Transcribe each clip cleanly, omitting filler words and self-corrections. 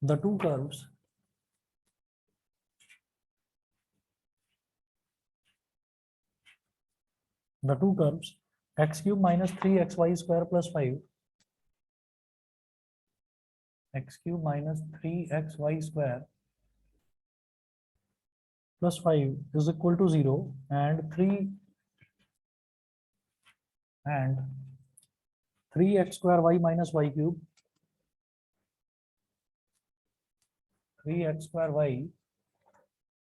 the two curves x cube minus 3xy square plus 5, x cube minus 3xy square plus 5 is equal to 0, and 3x square y minus y cube, 3x square y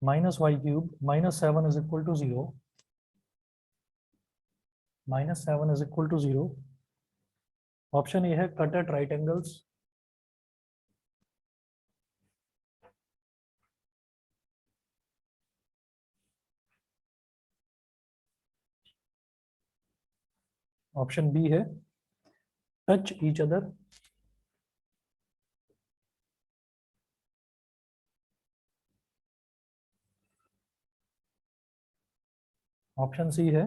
minus y cube minus 7 is equal to 0, minus 7 is equal to 0. Option A है cut at right angles, option B है touch each other, option C है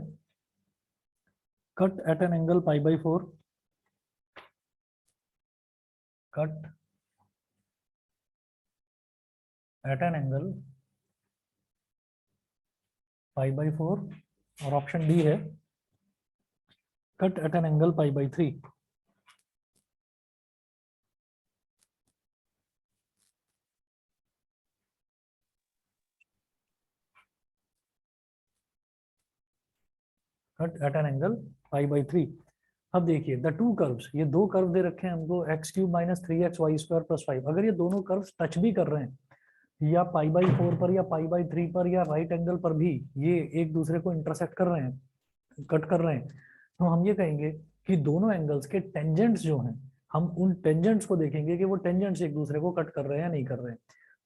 cut at an angle pi by 4, cut at an angle pi by 4, और option D है cut at an angle pi by 3. Cut at an angle pi by 3. अब देखिए the two curves, ये दो curve दे रखे हैं हमको, x cube minus 3xy square plus 5. अगर ये दोनों कर्व्स टच भी कर रहे हैं या पाई बाई 4 पर या पाई बाई 3 पर या राइट एंगल पर भी ये एक दूसरे को इंटरसेक्ट कर रहे हैं, कट कर रहे हैं, तो हम ये कहेंगे कि दोनों एंगल्स के टेंजेंट्स जो हैं, हम उन टेंजेंट्स को देखेंगे कि वो टेंजेंट्स एक दूसरे को कट कर रहे हैं या नहीं कर रहे हैं,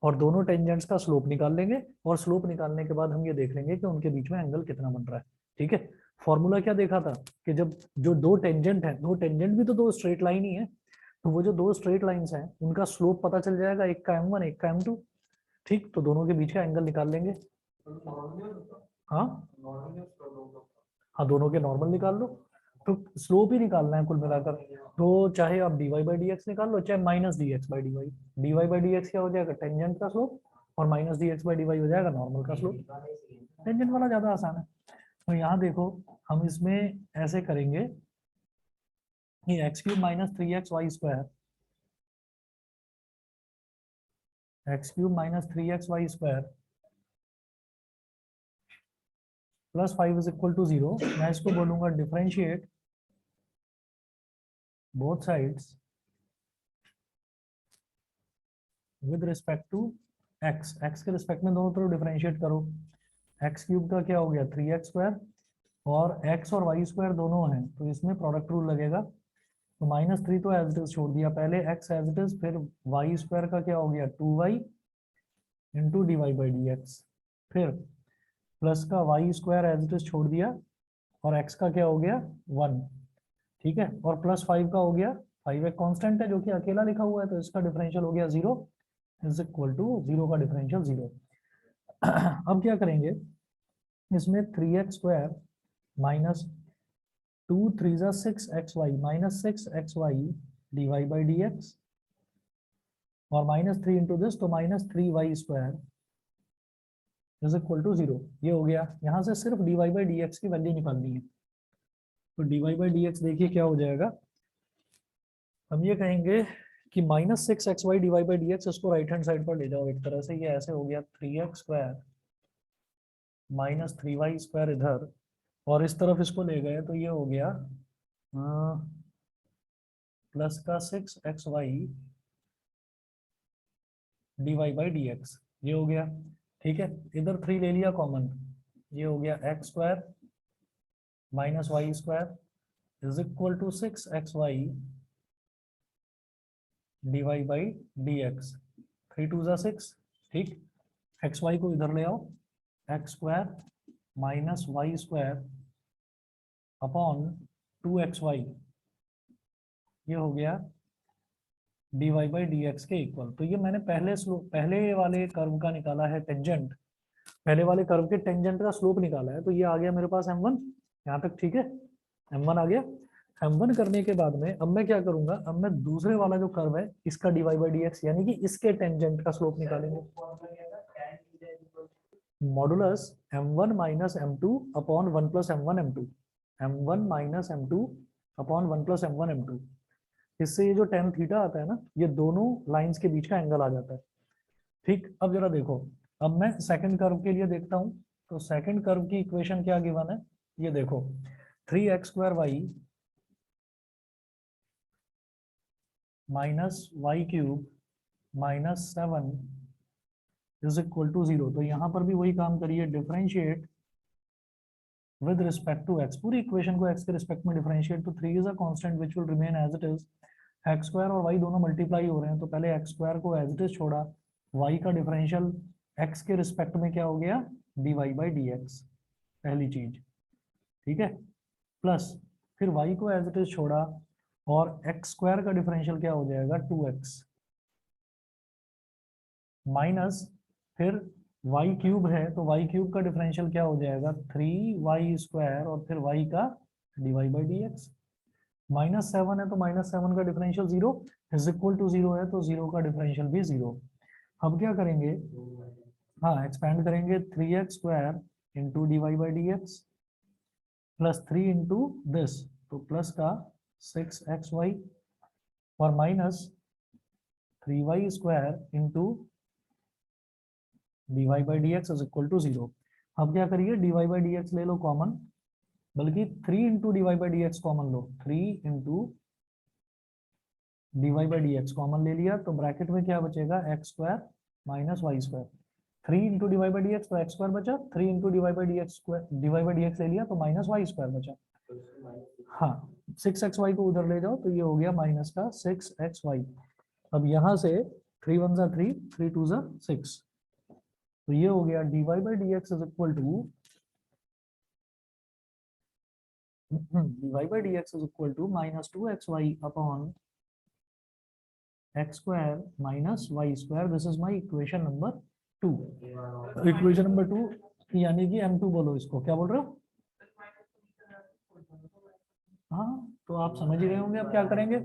और दोनों टेंजेंट्स का स्लोप निकाल लेंगे, और स्लोप निकालने के बाद हम ये देख लेंगे कि उनके बीच में एंगल कितना बन रहा है. ठीक है, फॉर्मूला क्या देखा था कि जब जो दो टेंजेंट है, दो टेंजेंट भी तो दो स्ट्रेट लाइन ही है, तो वो जो दो स्ट्रेट लाइंस हैं उनका स्लोप पता चल जाएगा, एक का m1 एक का m2. ठीक, तो दोनों के बीच का एंगल निकाल लेंगे. हाँ हाँ, दोनों के नॉर्मल निकाल लो, तो स्लोप ही निकालना है कुल मिलाकर. तो चाहे आप dy बाई डी एक्स निकाल लो, चाहे minus d x by d y. D y by d x क्या हो जाएगा, टेंजेंट का स्लोप, और minus d x by d y हो जाएगा नॉर्मल का स्लोप. टेंजेंट वाला ज्यादा आसान है. तो यहाँ देखो हम इसमें ऐसे करेंगे कि x cube minus 3xy square, x cube minus 3xy square plus 5 is equal to 0. मैं इसको बोलूंगा differentiate both sides with respect to x. x के रिस्पेक्ट में दोनों तरफ डिफरेंशिएट करो. एक्स क्यूब का क्या हो गया 3x स्क्वायर, और x और y स्क्वायर दोनों हैं तो इसमें प्रोडक्ट रूल लगेगा. तो -3 तो एज इट इज छोड़ दिया, पहले x एज इट इज, फिर y स्क्वायर का क्या हो गया 2y into d y by d x, फिर प्लस का y square as it is छोड़ दिया, और x का क्या हो गया 1. ठीक है, और प्लस 5 का हो गया, 5 एक कांस्टेंट है जो कि अकेला लिखा हुआ है, तो इसका डिफरेंशियल हो गया 0 इज इक्वल टू 0 का डिफरेंशियल 0. अब क्या करेंगे, इसमें 3x स्क्वायर माइनस 2 3 जा 6xy minus 6xy d y by d x, और -3 इंटू दिस, तो -3y square is equal to 0. ये हो गया. यहाँ से सिर्फ d y by d x की वैल्यू निकालनी है. तो d y by d x देखिए क्या हो जाएगा, हम ये कहेंगे कि -6xy d y by d x, इसको राइट हैंड साइड पर ले जाओ एक तरह से, ये ऐसे हो गया 3x square minus 3y square इधर, और इस तरफ इसको ले गए तो ये हो गया प्लस का 6xy d y by d x. ये हो गया. ठीक है, इधर 3 ले लिया कॉमन, ये हो गया x square minus y square is equal to 6xy d y by d x. 3 2 जा 6. ठीक, एक्स वाई को इधर ले आओ, x square minus y square upon 2xy, ये हो गया d y by d x के इक्वल. तो ये मैंने पहले वाले कर्व का निकाला है टेंजेंट, पहले वाले कर्व के टेंजेंट का स्लोप निकाला है, तो ये आ गया मेरे पास m1 यहाँ तक. ठीक है, m1 आ गया. m1 करने के बाद में अब मैं क्या करूंगा, अब मैं दूसरे वाला जो कर्व है इसका dy बाई डी एक्स यानी कि इसके टेंजेंट का स्लोप निकालेंगे। Modulus m1 minus m2 upon 1 plus m1 m2, m1 minus m2 upon 1 plus m1 m2। इससे ये जो tan थीटा आता है ना, ये दोनों लाइंस के बीच का एंगल आ जाता है। ठीक, अब जरा देखो, अब मैं सेकंड कर्व के लिए देखता हूं। तो सेकंड कर्व की इक्वेशन क्या गिवन है, ये देखो 3x² minus y cube minus 7 is equal to 0। तो यहाँ पर भी वही काम करिए, differentiate with respect to x, पूरी इक्वेशन को x के रिस्पेक्ट में डिफरेंशिएट। तो 3 is a constant which will remain as it is. x² और y दोनों मल्टीप्लाई हो रहे हैं, तो पहले x² को एज इट इज छोड़ा, y का डिफरेंशियल x के रिस्पेक्ट में क्या हो गया, dy बाई डी एक्स, पहली चीज। ठीक है, प्लस फिर y को एज इट इज छोड़ा और x² का डिफरेंशियल क्या हो जाएगा 2x, माइनस फिर y क्यूब है तो y क्यूब का डिफरेंशियल क्या हो जाएगा 3y² और फिर y का dy by d x, minus 7 है तो माइनस 7 का डिफरेंशियल 0 इज इक्वल टू 0 है तो 0 का डिफरेंशियल भी 0। अब क्या करेंगे, हाँ एक्सपेंड करेंगे 3x² into d by d x plus 3 into this, तो प्लस का 6xy और minus 3y² into dy by d x is equal to 0। अब क्या करिए, dy बाई डी एक्स ले लो कॉमन, बल्कि 3 into dy by d x common low, 3 into dy by d x common ले लिया, तो ब्रैकेट में क्या बचेगा x² minus y²। 3 into dy by d x तो x² बचा, 3 into dy by d x ले लिया तो माइनस y² बचा। हाँ, 6xy को उधर ले जाओ तो ये हो गया माइनस का 6xy। अब यहाँ से 3 1 जा 3, 3 2 जा 6, तो ये हो गया dy by d x is equal to dy by d x is equal to minus 2xy upon x² minus y²। This is my equation number 2। Equation number 2 यानी कि m2 बोलो इसको, क्या बोल रहे हो? हाँ, तो आप समझ ही रहे होंगे अब क्या करेंगे।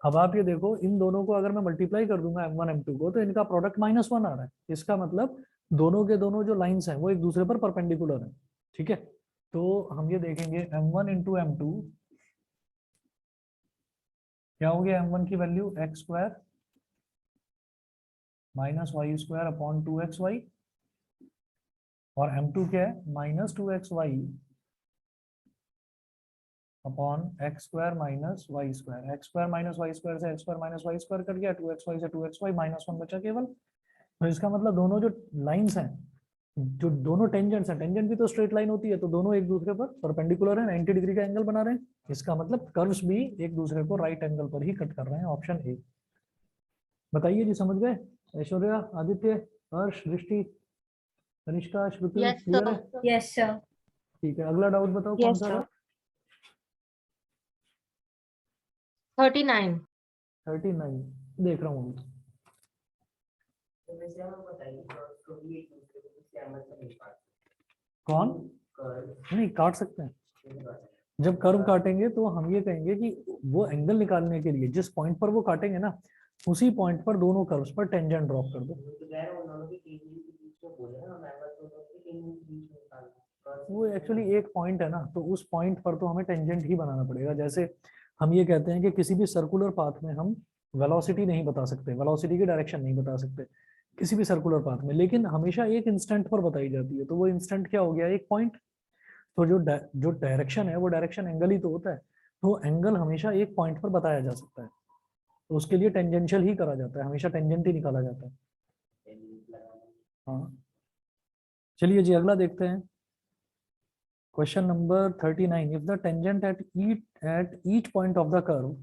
अब आप ये देखो, इन दोनों को अगर मैं मल्टीप्लाई कर दूंगा m1 m2 को, तो इनका प्रोडक्ट -1 आ रहा है। इसका मतलब दोनों के दोनों जो लाइंस हैं वो एक दूसरे पर परपेंडिकुलर है। ठीक है, तो हम ये देखेंगे m1 इंटू m2 क्या हो गया, m1 की value x² minus y² upon 2xy और m2 क्या है minus 2xy upon x² minus y²। x² minus y² से x² माइनस y² कर गया, 2xy से 2xy माइनस 1 बचा केवल। तो इसका मतलब दोनों जो लाइंस हैं, जो दोनों टेंजेंट्स हैं, टेंजेंट भी तो स्ट्रेट लाइन होती है, तो दोनों एक दूसरे पर परपेंडिकुलर है, 90 डिग्री का एंगल बना रहे हैं। इसका मतलब कर्व्स भी एक दूसरे को राइट एंगल पर ही कट कर रहे हैं, ऑप्शन ए। बताइए जी, समझ गए? ऐश्वर्या, आदित्य, हर्ष, दृष्टि, तनिष्का, श्रुति, Yes, क्लियर sir. है? Yes, sir. ठीक है, अगला डाउट बताओ कौन Yes, सा sir. था? 39. 39 देख रहा हूँ। कौन? नहीं काट सकते हैं। जब कर्व काटेंगे तो हम ये कहेंगे कि वो एंगल निकालने के लिए जिस पॉइंट पर वो काटेंगे ना, उसी पॉइंट पर दोनों कर्व्स पर टेंजेंट ड्रॉप कर दो। वो एक्चुअली एक पॉइंट है ना, तो उस पॉइंट पर तो हमें टेंजेंट ही बनाना पड़ेगा। जैसे हम ये कहते हैं कि किसी भी सर्कुलर पाथ में हम वेलोसिटी नहीं बता सकते, वेलोसिटी की डायरेक्शन नहीं बता सकते किसी भी सर्कुलर पाथ में, लेकिन हमेशा एक इंस्टेंट पर बताई जाती है। तो वो इंस्टेंट क्या हो गया, एक पॉइंट। तो जो डायरेक्शन है वो डायरेक्शन एंगल ही तो होता है, तो एंगल हमेशा एक पॉइंट पर बताया जा सकता है, तो उसके लिए टेंजेंशियल ही करा जाता है, हमेशा टेंजेंट ही निकाला जाता है। हाँ, चलिए जी अगला देखते हैं। Question number 39, if the tangent at each point of the curve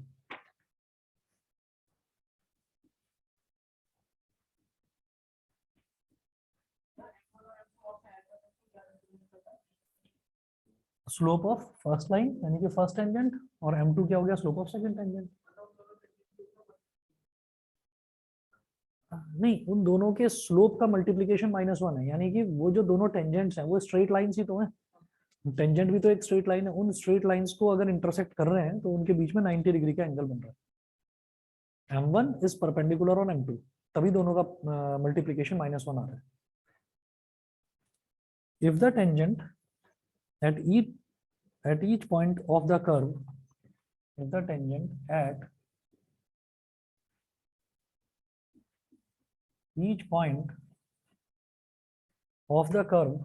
slope of first line यानी कि फर्स्ट टेंजेंट, और m2 क्या हो गया, स्लोप ऑफ सेकंड टेंजेंट। नहीं, उन दोनों के स्लोप का मल्टीप्लीकेशन -1 है, यानी कि वो जो दोनों टेंजेंट्स हैं वो स्ट्रेट लाइंस ही तो हैं, टेंजेंट भी तो एक स्ट्रेट लाइन है, उन स्ट्रेट लाइंस को अगर इंटरसेक्ट कर रहे हैं तो उनके बीच में 90 डिग्री का एंगल बन रहा है। M1 is perpendicular on M2, तभी दोनों का मल्टीप्लीकेशन -1 आ रहा है। If the tangent at each point of the curve, if the tangent at each point of the curve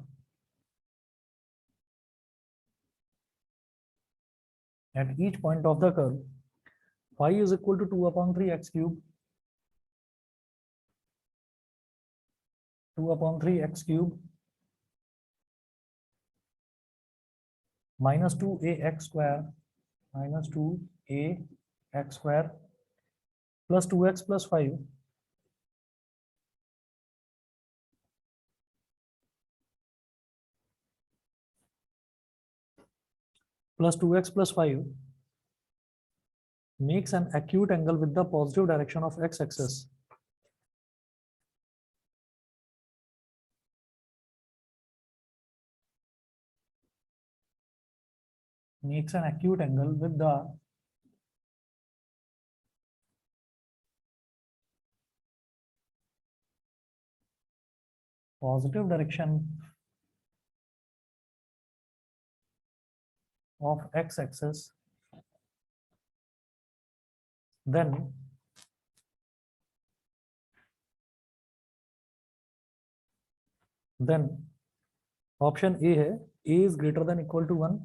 at each point of the curve phi is equal to 2/3 x cube, 2/3 x cube minus 2ax square minus 2ax square plus 2x plus 5 plus 2x plus 5 makes an acute angle with the positive direction of x-axis. Makes an acute angle with the positive direction of x-axis, then option A है a is greater than equal to 1,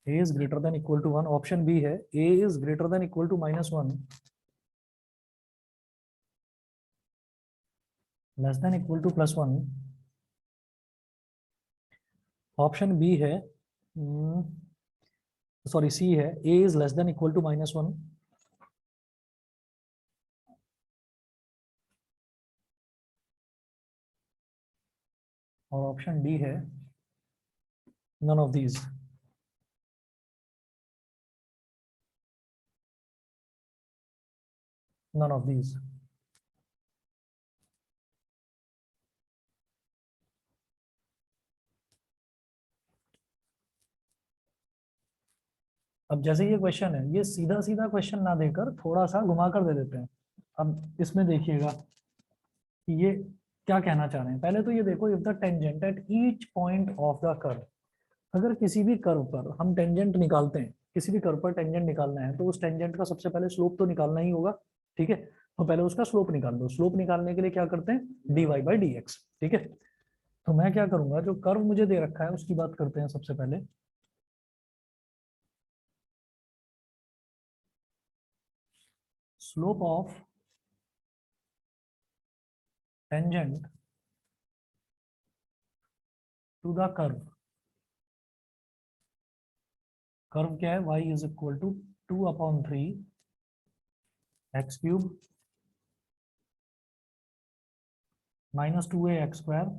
a is greater than equal to 1, option B है a is greater than equal to -1, less than equal to +1, option B है sorry C है a is less than equal to -1, और option D है none of these. None of these. अब जैसे ये question है, ये सीधा सीधा क्वेश्चन ना देकर थोड़ा सा घुमा कर दे देते हैं। अब इसमें देखिएगा कि ये क्या कहना चाह रहे हैं। पहले तो ये देखो, if the tangent at each point of the curve, अगर किसी भी कर्व पर हम टेंजेंट निकालते हैं, किसी भी कर्व पर टेंजेंट निकालना है तो उस टेंजेंट का सबसे पहले स्लोप तो निकालना ही होगा, ठीक है। तो पहले उसका स्लोप निकाल दो। स्लोप निकालने के लिए क्या करते हैं, dy/dx, ठीक है। तो मैं क्या करूंगा, जो कर्व मुझे दे रखा है उसकी बात करते हैं सबसे पहले। Slope of tangent to the curve, curve क्या है, y is equal to 2/3 x cube minus 2ax square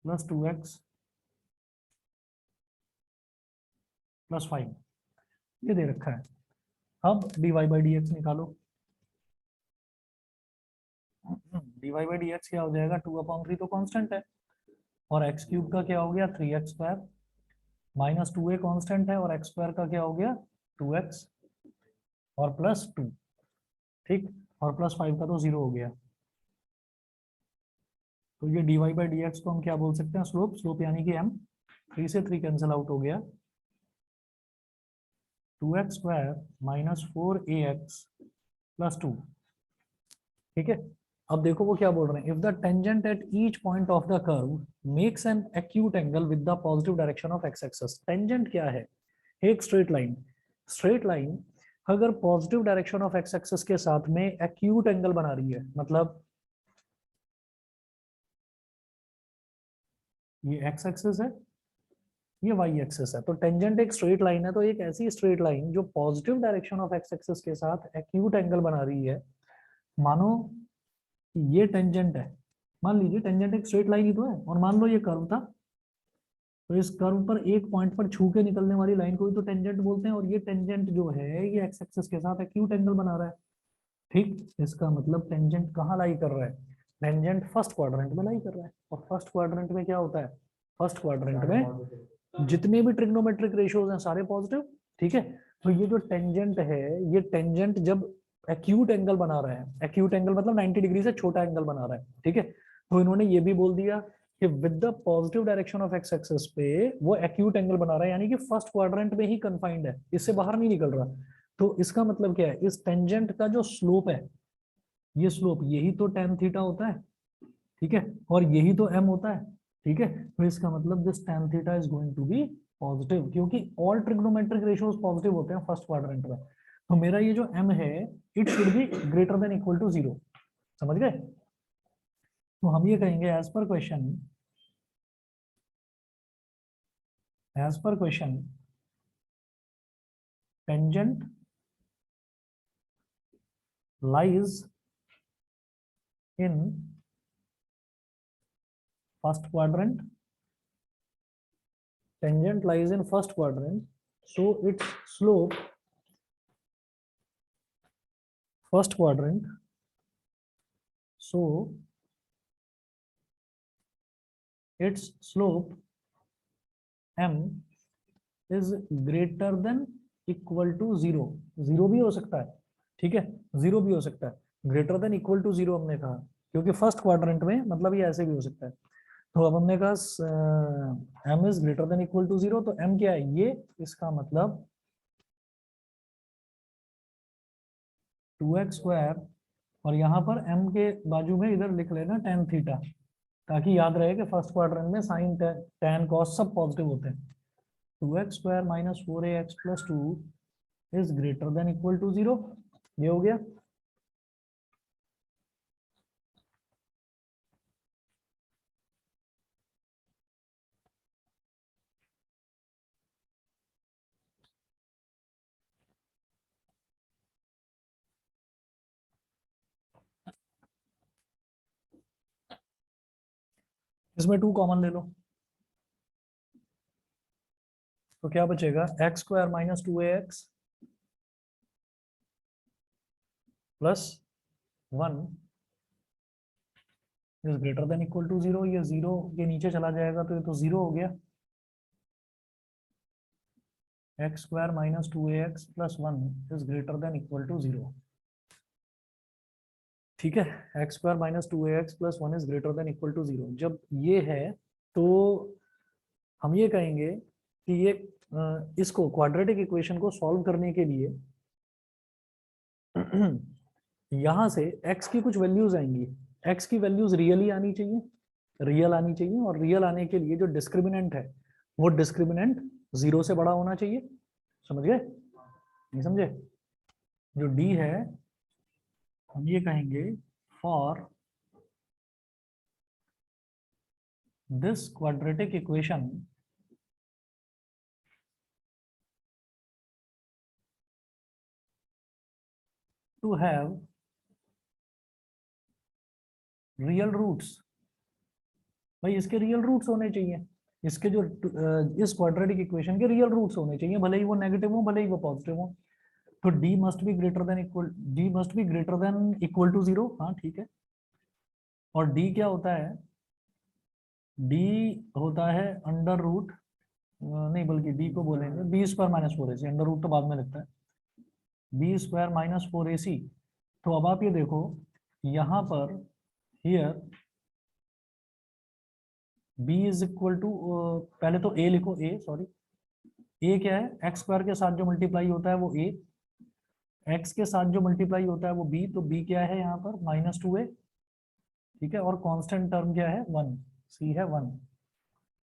plus 2x plus 5, ये दे रखा है। अब dy/dx निकालो। dy/dx क्या हो जाएगा, 2/3 तो कांस्टेंट है, और x क्यूब का क्या हो गया 3x square, minus 2a constant है, और x स्क्वायर का क्या हो गया 2x, और प्लस 2, ठीक, और प्लस 5 का तो 0 हो गया। तो ये dy/dx को हम क्या बोल सकते हैं, स्लोप। स्लोप यानी कि m, 3 से 3 कैंसिल आउट हो गया, 2x square minus 4ax plus 2, ठीक है। अब देखो वो क्या बोल रहे हैं, if the tangent at each point of the curve makes an acute angle with the positive direction of x axis. Tangent क्या है, एक स्ट्रेट लाइन। स्ट्रेट लाइन अगर positive direction of x axis के साथ में एक्यूट एंगल बना रही है, मतलब ये एक्स एक्सिस है, ये वाई एक्सिस है, तो टेंजेंट एक स्ट्रेट लाइन है, तो एक ऐसी स्ट्रेट लाइन जो positive direction of x axis के साथ एक्यूट एंगल बना रही है। मानो ये टेंजेंट है, मान लीजिए टेंजेंट एक स्ट्रेट लाइन ही तो है, और मान लो ये कर्व था, तो इस कर्व पर एक पॉइंट पर छू के निकलने वाली लाइन को ही तो टेंजेंट बोलते हैं, और ये टेंजेंट जो है ये एक्स एक्सिस के साथ एक्यूट एंगल बना रहा है। ठीक, इसका मतलब टेंजेंट कहाँ लाई कर रहा है, टेंजेंट फर्स्ट क्वाड्रेंट में लाई कर रहा है। और फर्स्ट क्वाड्रेंट में क्या होता है, फर्स्ट क्वाड्रेंट में जितने भी ट्रिग्नोमेट्रिक रेशियोज हैं सारे पॉजिटिव। ठीक है, तो ये जो टेंजेंट है, ये टेंजेंट जब एक्यूट एंगल बना रहा है, एक्यूट एंगल मतलब 90 डिग्री से छोटा एंगल बना रहा है, ठीक है, तो इन्होंने ये भी बोल दिया कि with the positive direction of x axis पे वो एक्यूट एंगल बना रहा है, यानी कि फर्स्ट क्वाड्रेंट में ही कन्फाइंड है, इससे बाहर नहीं निकल रहा। तो इसका मतलब क्या है, इस टेंजेंट का जो स्लोप है, ये स्लोप यही तो tan थीटा होता है, ठीक है, और यही तो m होता है, ठीक है। तो इसका मतलब this tan theta is going to be positive, क्योंकि ऑल ट्रिग्नोमेट्रिक रेशियोज पॉजिटिव होते हैं फर्स्ट क्वाड्रेंट में। तो मेरा ये जो m है it should be greater than equal to 0, समझ गए। तो हम ये कहेंगे as per question, tangent lies in first quadrant, tangent lies in first quadrant, so its slope first quadrant, so its slope m is greater than equal to 0, 0 भी हो सकता है, ठीक है, 0 भी हो सकता है, ग्रेटर देन इक्वल टू 0 हमने कहा, क्योंकि फर्स्ट क्वाड्रेंट में मतलब ये ऐसे भी हो सकता है। तो अब हमने कहा m is greater than equal to 0, तो m क्या है ये, इसका मतलब 2x स्क्वायर, और यहाँ पर m के बाजू में इधर लिख लेना tan थीटा, ताकि याद रहे कि फर्स्ट क्वाड्रेंट में साइन tan cos सब पॉजिटिव होते हैं। 2x square minus 4ax plus 2 is greater than equal to 0, ये हो गया। इसमें 2 कॉमन ले लो, तो क्या बचेगा, x square minus 2ax plus 1 is greater than equal to 0, ये 0 के नीचे चला जाएगा तो ये तो 0 हो गया। X square minus 2ax plus 1 is greater than equal to 0, ठीक है। X square minus 2ax plus 1 is greater than equal to 0, जब ये है तो हम ये कहेंगे कि ये इसको क्वाड्रेटिक इक्वेशन को सॉल्व करने के लिए यहां से x की कुछ वैल्यूज आएंगी, x की वैल्यूज रियली आनी चाहिए, रियल आनी चाहिए, और रियल आने के लिए जो डिस्क्रिमिनेंट है वो डिस्क्रिमिनेंट 0 से बड़ा होना चाहिए, समझ गए, नहीं समझे। जो d है हम ये कहेंगे for this quadratic equation to have real roots, भाई इसके रियल रूट्स होने चाहिए, इसके जो इस क्वाड्रेटिक इक्वेशन के रियल रूट्स होने चाहिए, भले ही वो नेगेटिव हो भले ही वो पॉजिटिव हो। तो d must be greater than equal, d must be greater than equal to 0, हाँ ठीक है। और d क्या होता है, d होता है अंडर रूट, नहीं बल्कि d को बोलेंगे b square minus 4ac, under root तो बाद में लगता है, बी स्क्वायर माइनस 4ac। तो अब आप ये देखो यहाँ पर here b is equal to, पहले तो a लिखो, a सॉरी, a क्या है, एक्स स्क्वायर के साथ जो मल्टीप्लाई होता है वो a, x के साथ जो मल्टीप्लाई होता है वो b, तो b क्या है यहाँ पर -2a, ठीक है, और कांस्टेंट टर्म क्या है 1, c है 1।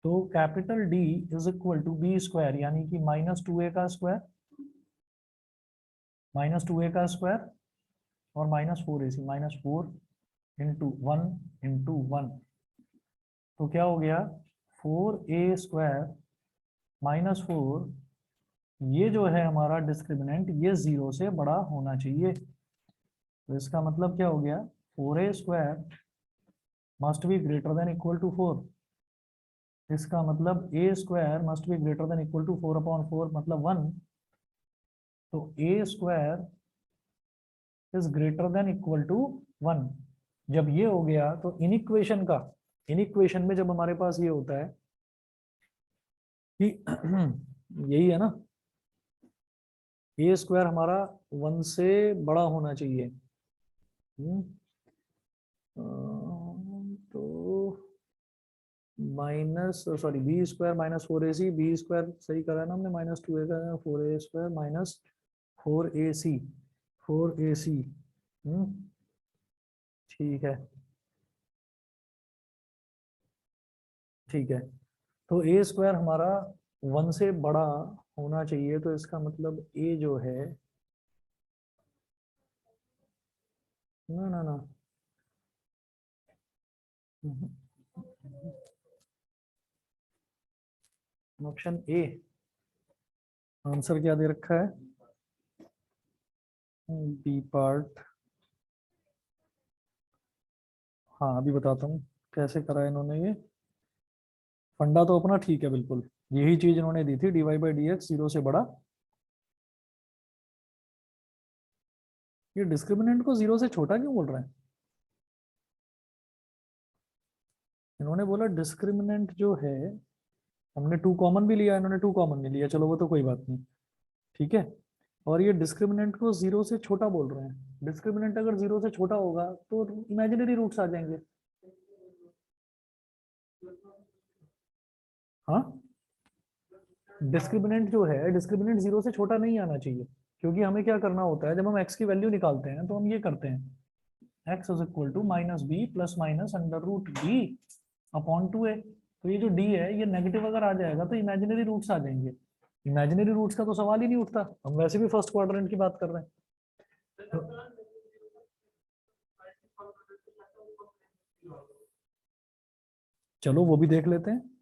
तो capital D is equal to b square, यानी कि -2a का स्क्वायर, -2a का स्क्वायर और -4ac, -4 इंटू 1 इंटू 1, तो क्या हो गया 4a स्क्वायर -4, ये जो है हमारा डिस्क्रिमिनेंट ये 0 से बड़ा होना चाहिए। तो इसका मतलब क्या हो गया, 4a square must be greater than equal to 4, इसका मतलब a square must be greater than equal to 4/4 मतलब 1, तो a square is greater than equal to 1। जब ये हो गया तो इन इक्वेशन में जब हमारे पास ये होता है कि यही है ना, ए स्क्वायर हमारा 1 से बड़ा होना चाहिए। तो minus sorry b square minus 4ac, b square सही करा है ना हमने, माइनस 2a का 4a square minus 4ac 4ac। ठीक है, ठीक है। तो ए स्क्वायर हमारा 1 से बड़ा होना चाहिए, तो इसका मतलब ए जो है, ना ना ना, ऑप्शन ए आंसर क्या दे रखा है, बी पार्ट। हाँ अभी बताता हूँ कैसे करा है इन्होंने। ये फंडा तो अपना ठीक है बिल्कुल, यही चीज इन्होंने दी थी, dy/dx 0 से बड़ा। ये डिस्क्रिमिनेंट को 0 से छोटा क्यों बोल रहे हैं? इन्होंने बोला डिस्क्रिमिनेंट जो है, हमने 2 कॉमन भी लिया, इन्होंने 2 कॉमन नहीं लिया, चलो वो तो कोई बात नहीं, ठीक है। और ये डिस्क्रिमिनेंट को 0 से छोटा बोल रहे हैं। डिस्क्रिमिनेंट अगर 0 से छोटा होगा तो इमेजिनरी रूट्स आ जाएंगे। हाँ, डिस्क्रिमिनेंट जो है, डिस्क्रिमिनेंट 0 से छोटा नहीं आना चाहिए, क्योंकि हमें क्या करना होता है जब हम x की वैल्यू निकालते हैं, तो हम ये करते हैं x is equal to minus b plus minus under root d upon 2a। तो ये जो d है ये नेगेटिव अगर आ जाएगा तो इमेजिनरी रूट्स आ जाएंगे। इमेजिनरी रूट्स का तो सवाल ही नहीं उठता, हम वैसे भी फर्स्ट क्वाड्रेंट की बात कर रहे हैं। चलो वो भी देख लेते हैं।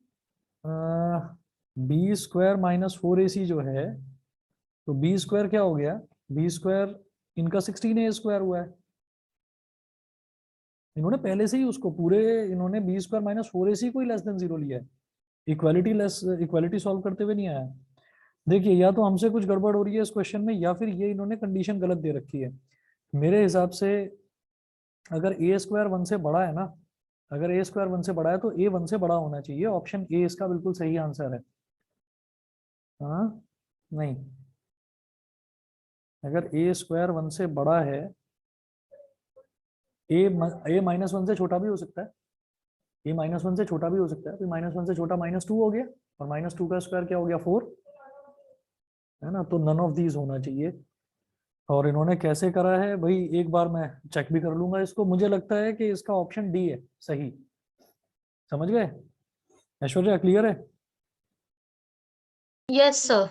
बी स्क्वायर माइनस 4ac जो है, तो बी स्क्वायर क्या हो गया, बी स्क्वायर इनका 16a स्क्वायर हुआ है। इन्होंने पहले से ही उसको पूरे, इन्होंने बी स्क्वायर माइनस 4ac को ही लेस देन 0 लिया है। इक्वालिटी सॉल्व करते हुए नहीं आया। देखिए या तो हमसे कुछ गड़बड़ हो रही है इस क्वेश्चन में, या फिर ये इन्होंने कंडीशन गलत दे रखी है। मेरे हिसाब से अगर ए स्क्वायर 1 से बड़ा है ना, अगर ए स्क्वायर 1 से बड़ा है तो ए 1 से बड़ा होना चाहिए। ऑप्शन ए इसका बिल्कुल सही आंसर है। हाँ, नहीं, अगर ए स्क्वायर 1 से बड़ा है, ए माइनस 1 से छोटा भी हो सकता है, ए माइनस 1 से छोटा भी हो सकता है, तो माइनस 1 से छोटा -2 हो गया, और -2 का स्क्वायर क्या हो गया 4, है ना। तो नन ऑफ दीज होना चाहिए। और इन्होंने कैसे करा है भाई, एक बार मैं चेक भी कर लूंगा इसको। मुझे लगता है कि इसका ऑप्शन डी है सही। समझ गए? ऐश्वर्या क्लियर है? Yes, sir.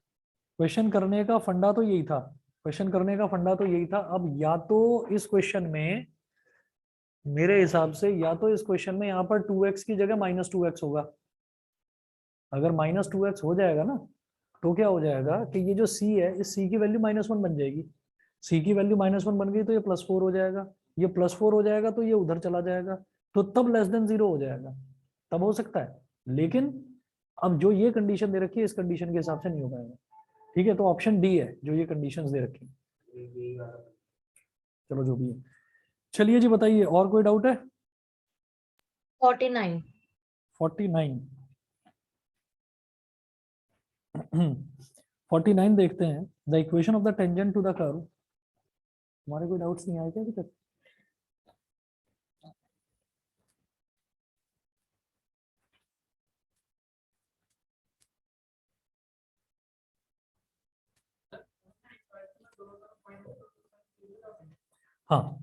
क्वेश्चन करने का फंडा तो यही था, क्वेश्चन करने का फंडा तो यही था। अब या तो इस क्वेश्चन में, मेरे हिसाब से या तो इस क्वेश्चन में यहाँ पर 2x की जगह -2x होगा। अगर -2x हो जाएगा ना, तो क्या हो जाएगा कि ये जो c है, इस c की वैल्यू -1 बन जाएगी। c की वैल्यू -1 बन गई तो ये +4 हो जाएगा, ये +4 हो जाएगा तो ये उधर चला जाएगा, तो तब लेस देन 0 हो जाएगा, तब हो सकता है। लेकिन अब जो ये कंडीशन दे रखी है, इस कंडीशन के हिसाब से नहीं हो पाएगा। ठीक है, तो ऑप्शन डी है जो ये कंडीशंस दे रखी है। चलो जो भी है, चलिए जी बताइए, और कोई डाउट है? 49. 49 49 देखते हैं। The equation of the tangent to the curve. हमारे कोई डाउट्स नहीं आए क्या अभी तक? हाँ,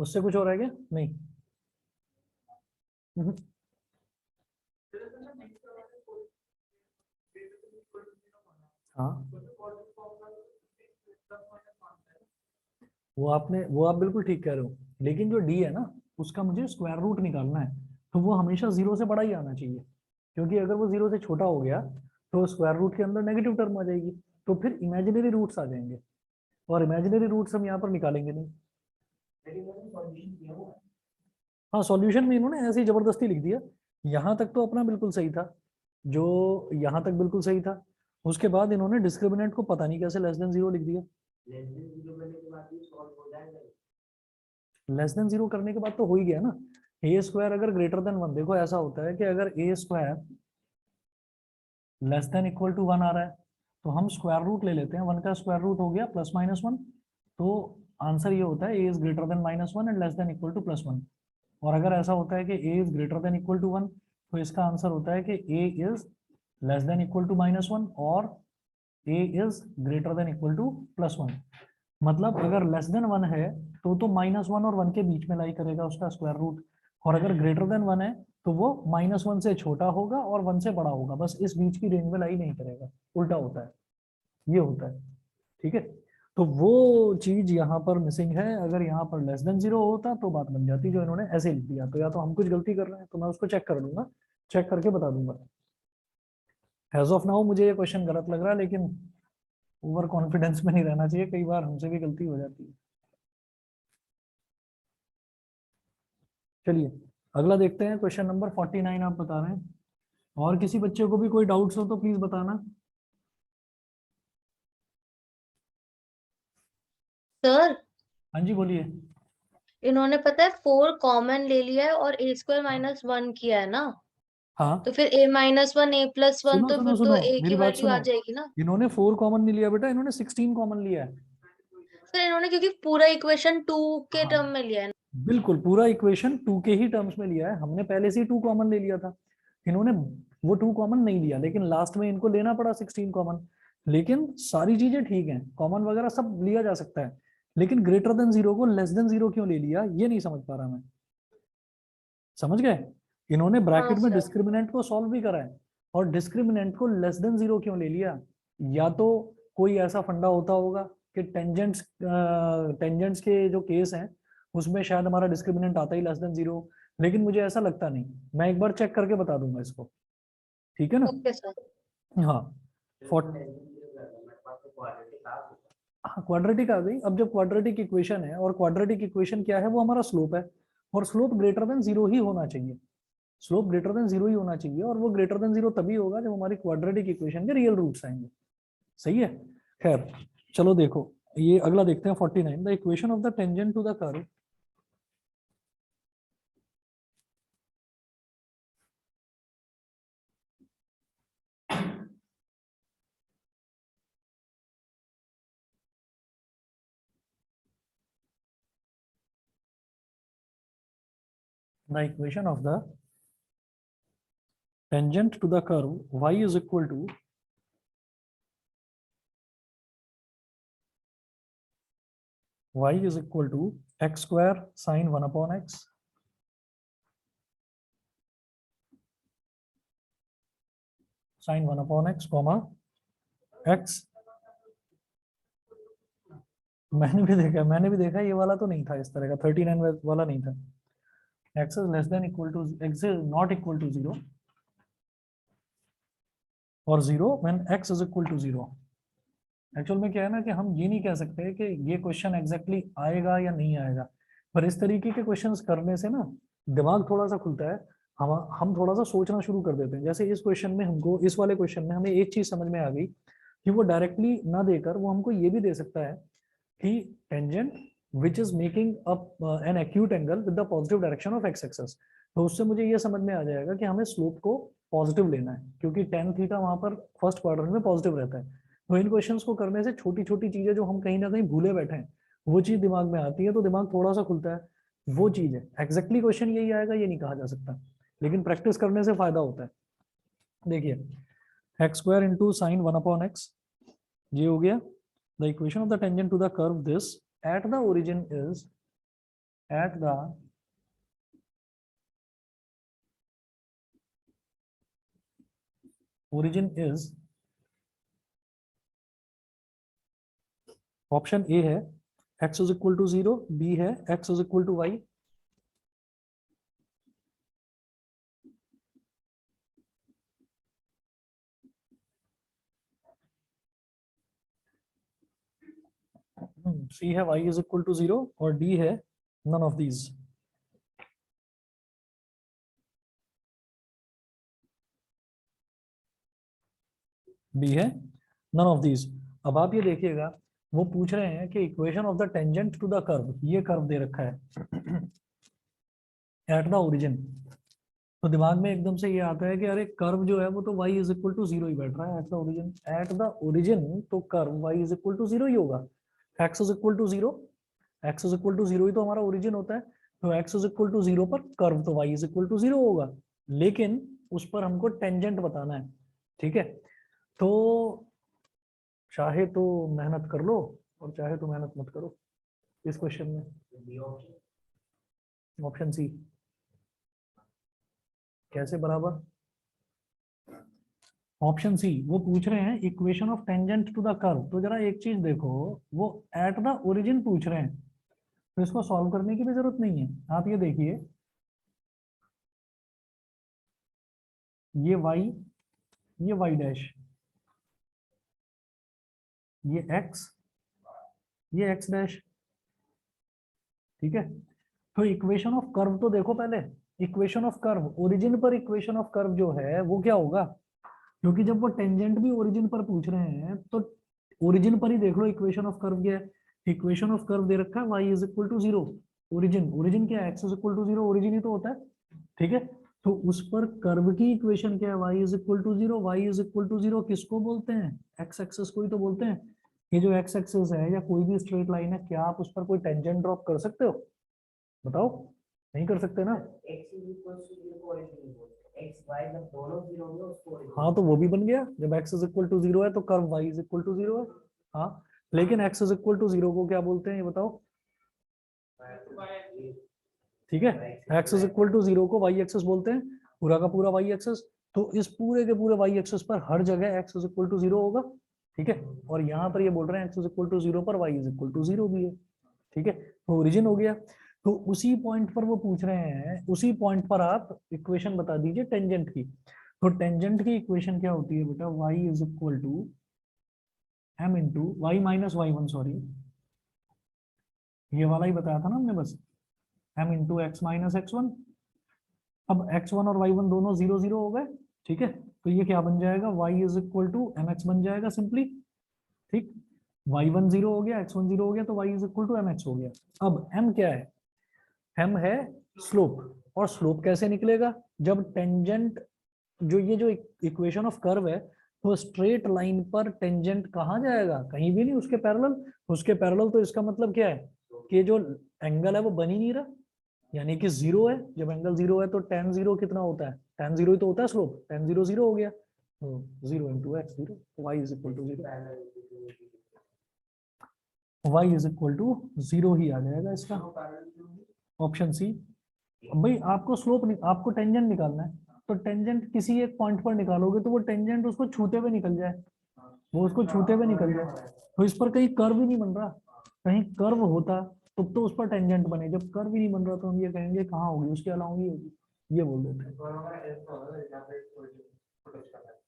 उससे कुछ हो रहा है क्या? नहीं। हम्म। हाँ, वो आप बिल्कुल ठीक कह रहे हो, लेकिन जो डी है ना, उसका मुझे स्क्वायर रूट निकालना है, तो वो हमेशा 0 से बड़ा ही आना चाहिए। क्योंकि अगर वो 0 से छोटा हो गया तो स्क्वायर रूट के अंदर नेगेटिव टर्म आ जाएगी, तो फिर इमेजिनरी रूट्स आ जाएंगे, और इमेजिनरी रूट्स हम यहाँ पर निकालेंगे नहीं। हाँ, सॉल्यूशन में इन्होंने ऐसे ही जबरदस्ती लिख दिया। यहाँ तक तो अपना बिल्कुल सही था, जो यहाँ तक बिल्कुल सही था। उसके बाद इन्होंने डिस्क्रिमिनेंट को पता नहीं कैसे लेस देन 0 लिख दिया। लेस देन जीरो करने के बाद तो हो ही गया ना। ए स्क्वायर अगर ग्रेटर देन वन, देखो ऐसा होता है कि अगर A square less than equal to one आ रहा है तो हम स्क्वायर रूट ले लेते हैं, वन का स्क्वायर रूट हो गया प्लस माइनस वन, तो आंसर ये होता है a is greater than minus one and less than equal to plus one. और अगर ऐसा होता है कि a is greater than equal to one, तो इसका आंसर होता है कि a is less than equal to minus one और a is greater than equal to plus one. मतलब अगर लेस देन वन है तो माइनस वन और वन के बीच में लाई करेगा उसका स्क्वायर रूट, और अगर ग्रेटर देन वन है तो वो माइनस वन से छोटा होगा और वन से बड़ा होगा, बस इस बीच की रेंज में लाई नहीं करेगा, उल्टा होता है, ये होता है। ठीक है, तो वो चीज यहाँ पर मिसिंग है। अगर यहाँ पर लेस देन जीरो होता तो बात बन जाती, जो इन्होंने ऐसे लिख दिया, तो या तो हम कुछ गलती कर रहे हैं तो मैं उसको चेक कर लूंगा, चेक करके बता दूंगा। एज ऑफ नाउ मुझे ये क्वेश्चन गलत लग रहा है, लेकिन ओवर कॉन्फिडेंस में नहीं रहना चाहिए, कई बार हमसे भी गलती हो जाती है। चलिए अगला देखते हैं, क्वेश्चन नंबर 49 आप बता रहे हैं। और किसी बच्चे को भी कोई डाउट्स हो तो प्लीज बताना। सर हाँ जी बोलिए। इन्होंने पता है 4 कॉमन ले लिया है और a स्क्वायर माइनस 1 किया है ना, हाँ तो फिर a माइनस 1 a प्लस 1, सुनो तो सुनो फिर तो सुनो, a मेरी की बात वैल्यू आ सुनो। जाएगी ना। इन्होंने 4 कॉमन नहीं लिया बेटा, इन्होंने 16 कॉमन लिया है। सर इन्होंने क्योंकि पूरा इक्वेशन 2 के हाँ टर्म में लिया है। बिल्कुल, पूरा इक्वेशन 2 के ही टर्म्स में लिया है, हमने पहले से ही 2 कॉमन ले लिया था। इन्होंने वो 2 कॉमन नहीं लिया, लेकिन लास्ट में इनको लेना पड़ा 16 कॉमन। लेकिन सारी चीजें ठीक हैं, कॉमन वगैरह सब लिया जा सकता है, लेकिन ग्रेटर देन जीरो को लेस देन जीरो क्यों ले लिया, ये नहीं समझ पा रहा मैं। समझ गए? इन्होंने हाँ ब्रैकेट में सर। डिस्क्रिमिनेंट को सॉल्व भी करा है, और डिस्क्रिमिनेंट को लेस देन जीरो क्यों ले लिया? या तो कोई ऐसा फंडा होता होगा कि टेंजेंट्स के जो केस हैं उसमें शायद हमारा डिस्क्रिमिनेंट आता ही लेस देन जीरो, लेकिन मुझे ऐसा लगता नहीं। मैं एक बार चेक करके बता दूंगा इसको, ठीक है ना? Okay sir. हाँ हाँ क्वाड्रेटिक आ गई। अब जब क्वाड्रेटिक इक्वेशन है, और क्वाड्रेटिक इक्वेशन क्या है, वो हमारा स्लोप है, और स्लोप ग्रेटर देन जीरो ही होना चाहिए, स्लोप ग्रेटर देन जीरो ही होना चाहिए, और वो ग्रेटर देन जीरो तभी होगा जब हमारी क्वाड्रेटिक इक्वेशन के रियल रूट्स आएंगे। सही है? खैर चलो देखो, ये अगला देखते हैं 49, the equation of the tangent to the curve the equation of the tangent to the curve y is equal to x square sine 1 upon x sin 1 upon x comma x। मैंने भी देखा, ये वाला तो नहीं था इस तरह का, 39 वाला नहीं था। x is less than equal to x is not equal to 0 और 0 when x is equal to 0। Actual में क्या है ना कि हम ये नहीं कह सकते कि ये क्वेश्चन एग्जैक्टली आएगा या नहीं आएगा, पर इस तरीके के क्वेश्चंस करने से ना दिमाग थोड़ा सा खुलता है, हम थोड़ा सा सोचना शुरू कर देते हैं। जैसे इस क्वेश्चन में हमको, इस वाले क्वेश्चन में हमें एक चीज समझ में आ गई कि वो डायरेक्टली ना देकर वो हमको ये भी दे सकता है कि tangent which is making up an acute angle with the positive direction of x axes, तो उससे मुझे ये समझ में आ जाएगा कि हमें स्लोप को पॉजिटिव लेना है, क्योंकि टेन थीटा वहां पर फर्स्ट क्वाड्रेंट में पॉजिटिव रहता है। तो इन क्वेश्चंस को करने से छोटी छोटी चीजें जो हम कहीं ना कहीं भूले बैठे हैं वो चीज दिमाग में आती है, तो दिमाग थोड़ा सा खुलता है। वो चीज है, एग्जैक्टली क्वेश्चन यही आएगा ये नहीं कहा जा सकता, लेकिन प्रैक्टिस करने से फायदा होता है। देखिए x square into sine 1 upon x, ये हो गया। The equation of the tangent to the curve this at the origin is at the origin is, option A है x is equal to 0, B है x इज इक्वल टू y। C है y is equal to 0 और D है none of these. B है none of these. अब आप ये देखिएगा, वो पूछ रहे हैं कि equation of the tangent to the curve, ये कर्व दे रखा है एट द ओरिजिन। तो दिमाग में एकदम से ये आता है कि अरे कर्व जो है वो तो y is equal to zero ही बैठ रहा है at the origin. At the origin तो curve y is equal to zero ही होगा। x is equal to zero, x is equal to zero ही तो हमारा ओरिजिन होता है। तो x is equal to zero पर कर्व तो y is equal to zero होगा, लेकिन उस पर हमको टेंजेंट बताना है। ठीक है, तो चाहे तो मेहनत कर लो और चाहे तो मेहनत मत करो इस क्वेश्चन में। ऑप्शन सी कैसे बराबर? ऑप्शन सी वो पूछ रहे हैं equation of tangent to the curve. तो जरा एक चीज देखो, वो एट द ओरिजिन पूछ रहे हैं, तो इसको सॉल्व करने की भी जरूरत नहीं है। आप ये देखिए, ये y, ये y डैश, ये x, ये x डैश। ठीक है, तो इक्वेशन ऑफ कर्व तो देखो पहले। इक्वेशन ऑफ कर्व ओरिजिन पर, इक्वेशन ऑफ कर्व जो है वो क्या होगा, क्योंकि जब वो टेंजेंट भी ओरिजिन पर पूछ रहे हैं तो ओरिजिन पर ही देख लो इक्वेशन ऑफ कर्व क्या है। इक्वेशन ऑफ कर्व दे रखा है y is equal to zero. Origin, origin क्या है, x is equal to zero, origin ही तो होता है। ठीक है, तो उस पर कर्व की इक्वेशन क्या है, y is equal to zero. y is equal to zero किसको बोलते हैं, x एक्सिस को ही तो बोलते हैं। ये जो x एक्सिस है या कोई भी स्ट्रेट लाइन है, क्या आप उस पर कोई टेंजेंट ड्रॉप कर सकते हो? बताओ, नहीं कर सकते ना। हाँ तो वो भी बन गया, जब x is equal to zero है तो curve y is equal to zero है। हाँ, लेकिन x is equal to zero को क्या बोलते हैं ये बताओ? ठीक है, x is equal to zero को y एक्सिस बोलते हैं, पूरा का पूरा y एक्सिस। तो इस पूरे के पूरे y एक्सिस पर हर जगह x is equal to zero होगा। ठीक है, और यहाँ पर ये बोल रहे हैं x is equal to zero पर y is equal to zero भी है। ठीक है, तो ओरिजिन हो गया। तो उसी पॉइंट पर वो पूछ रहे हैं, उसी पॉइंट पर आप इक्वेशन बता दीजिए टेंजेंट की। तो टेंजेंट की इक्वेशन क्या होती है बेटा, y is equal to m into y minus y one, sorry ये वाला ही बताया था ना हमने बस, m into x minus x one. अब x1 और y1 दोनों जीरो जीरो हो गए। ठीक है, तो ये क्या बन जाएगा, y is equal to m x बन जाएगा सिंपली। ठीक, y1 जीरो हो गया, x1 जीरो हो गया, तो y is equal to m x हो गया। अब m क्या है, m है स्लोप। और स्लोप कैसे निकलेगा, जब टेंजेंट, जो ये जो इक्वेशन ऑफ कर्व है, तो स्ट्रेट लाइन पर टेंजेंट कहाँ जाएगा, कहीं भी नहीं, उसके पैरेलल। उसके पैरेलल तो इसका मतलब क्या है कि जो एंगल है वो बन ही नहीं रहा, यानी कि जीरो है। जब एंगल जीरो है तो tan जीरो कितना होता है, tan जीरो ही तो होता है स्लोप, tan जीरो जीरो हो गया, zero into x zero, y is equal to zero, y is equal to zero ही आ जाएगा इसका, ऑप्शन सी। भाई आपको स्लोप, आपको टेंजेंट निकालना है, तो टेंजेंट किसी एक पॉइंट पर निकालोगे तो वो टेंजेंट उसको छूते हुए निकल जाए, वो उसको छूते हुए निकल जाए। तो इस पर कहीं कर्व ही नहीं बन रहा, कहीं कर्व होता तो उस पर टेंजेंट बने। जब कर्व ही नहीं बन रहा तो हम ये कहेंगे कहाँ होगी, उसके अलावा ही होगी, ये बोल देते हैं।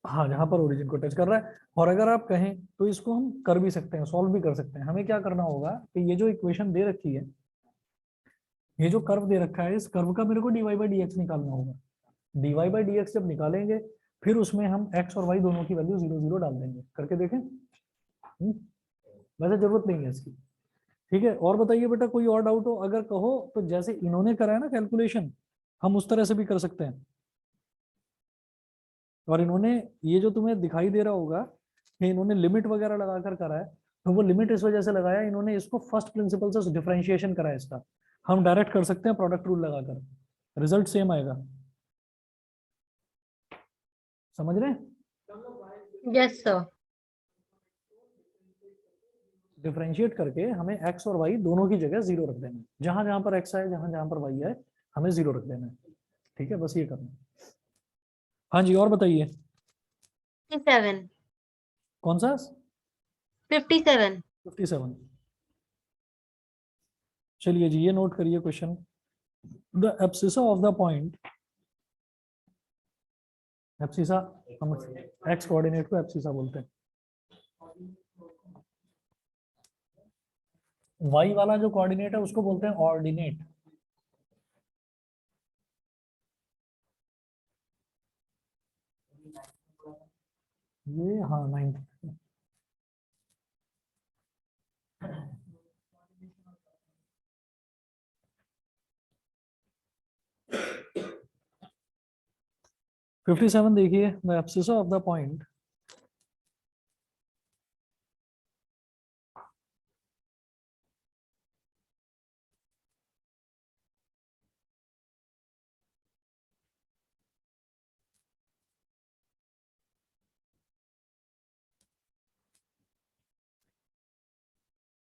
हाँ, जहां पर ओरिजिन को टच कर रहा है। और अगर आप कहें तो इसको हम कर भी सकते हैं, सॉल्व भी कर सकते हैं। हमें क्या करना होगा कि ये जो इक्वेशन दे रखी है, ये जो कर्व दे रखा है, इस कर्व का मेरे को डीवाई बाई डी एक्स निकालना होगा। डीवाई बाई डी एक्स जब निकालेंगे, फिर उसमें हम एक्स और वाई दोनों की वैल्यू जीरो जीरो डाल देंगे, करके देखें। वैसे जरूरत नहीं है इसकी। ठीक है, और बताइए बेटा, कोई और डाउट हो? अगर कहो तो जैसे इन्होंने करा है ना कैलकुलेशन, हम उस तरह से भी कर सकते हैं। और इन्होंने, ये जो तुम्हें दिखाई दे रहा होगा कि इन्होंने लिमिट वगैरह लगाकर करा है, तो वो लिमिट इस वजह से लगाया, इन्होंने इसको फर्स्ट प्रिंसिपल से डिफरेंशिएशन करा है इसका। हम डायरेक्ट कर सकते हैं प्रोडक्ट रूल लगाकर, रिजल्ट सेम आएगा। समझ रहे हैं? Yes sir. डिफरेंशिएट करके हमें एक्स और वाई दोनों की जगह जीरो रख देना है, जहां जहां पर एक्स आए, जहां जहां पर वाई आए, हमें जीरो रख देना है। ठीक है, बस ये करना है। हाँ जी, और बताइए। 57। कौन सा? 57। 57। चलिए जी, ये नोट करिए question. The abscissa of the point, abscissa, हम एक्स कोऑर्डिनेट को एब्सिसा बोलते हैं। वाई वाला जो कोऑर्डिनेट है उसको बोलते हैं ऑर्डिनेट। ये हाँ 9। 57 देखिए, the abscess of the point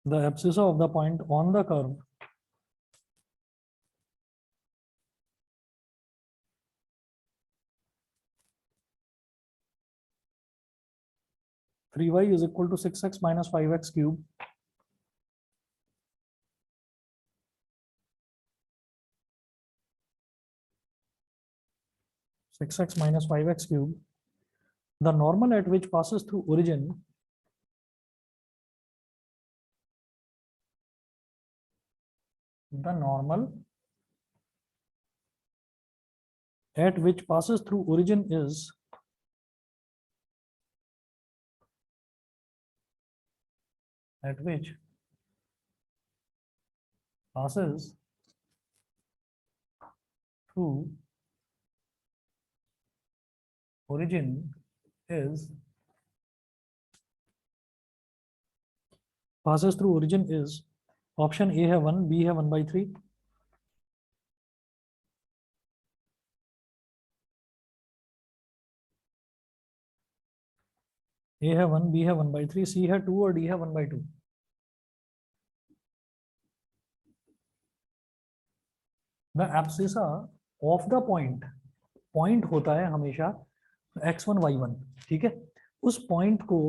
the abscissa of the point on the curve three y is equal to 6x minus 5x cube six x minus 5x cube. The normal at which passes through origin the normal at which passes through origin is at which passes through origin is passes through origin is option A है 1, B है 1/3, A है 1, B है 1/3, C है 2 और D है 1/2. The abscissa of the point होता है हमेशा x1 y1, ठीक है. उस पॉइंट को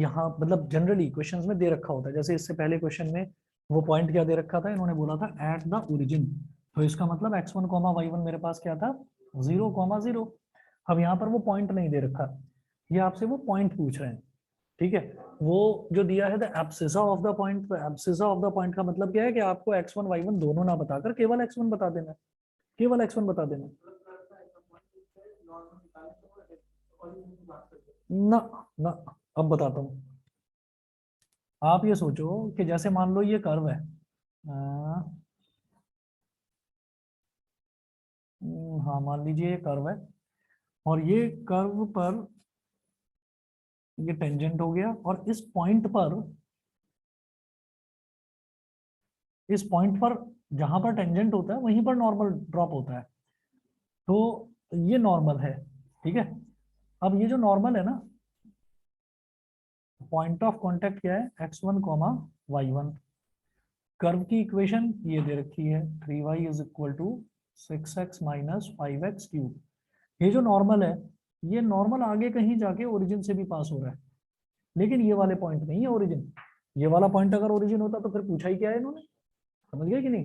यहाँ मतलब जनरली क्वेश्चंस में दे रखा होता है. जैसे इससे पहले क्वेश्चन में वो पॉइंट क्या दे रखा था, इन्होंने बोला था एट द ओरिजिन, तो इसका मतलब x1 y1 मेरे पास क्या था 0, 0. अब यहाँ पर वो पॉइंट नहीं दे रखा, ये आपसे वो पॉइंट पूछ रहे हैं, ठीक है. वो जो दिया है the abscissa of the point, तो एब्सिसा ऑफ द पॉइंट का मतलब क्या है कि आपको x1 y1 दोनों ना बताकर केवल x1 बता देना, केवल x1 बता देना. ना ना, अब बताता हूँ. आप ये सोचो कि जैसे मान लो ये कर्व है, हाँ मान लीजिए ये कर्व है और ये कर्व पर ये टेंजेंट हो गया और इस पॉइंट पर जहां पर टेंजेंट होता है वहीं पर नॉर्मल ड्रॉप होता है, तो ये नॉर्मल है, ठीक है. अब ये जो नॉर्मल है ना, पॉइंट ऑफ कांटेक्ट क्या है x1 y1. कर्व की इक्वेशन ये दे रखी है 3y is equal to 6x minus 5x cube. ये जो नॉर्मल है, ये नॉर्मल आगे कहीं जाके ओरिजिन से भी पास हो रहा है, लेकिन ये वाले पॉइंट नहीं है ओरिजिन. ये वाला पॉइंट अगर ओरिजिन होता तो फिर पूछा ही क्या है इन्होंने, समझ गए कि नहीं.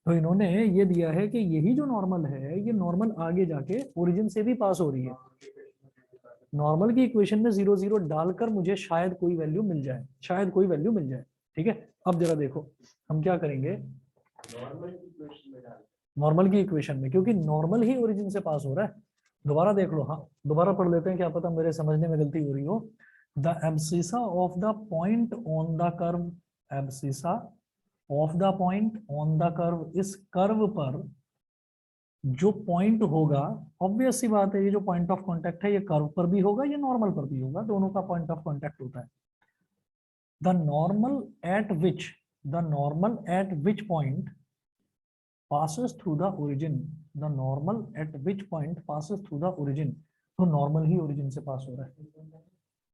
तो इन्होंने ये दिया है कि यही जो नॉर्मल है, ये नॉर्मल आगे जाके ओरिजिन से भी पास हो रही है. नॉर्मल की इक्वेशन में 0, 0 डालकर मुझे शायद कोई वैल्यू मिल जाए, शायद कोई वैल्यू मिल जाए, ठीक है. अब जरा देखो हम क्या करेंगे, नॉर्मल की इक्वेशन में, क्योंकि नॉर्मल ही ओरिजिन से पास हो रहा है. दोबारा देख लो, हाँ दोबारा पढ़ लेते हैं, क्या पता मेरे समझने में गलती हो रही हो. The abscissa of the point on the curve, abscissa of the point on the curve, इस कर्व पर जो पॉइंट होगा, ऑब्वियस सी बात है ये जो पॉइंट ऑफ कांटेक्ट है ये कर्व पर भी होगा, ये नॉर्मल पर भी होगा, दोनों का पॉइंट ऑफ कांटेक्ट होता है. The normal at which point passes through the origin, the normal at which point passes through the origin, तो नॉर्मल ही ओरिजिन से पास हो रहा है.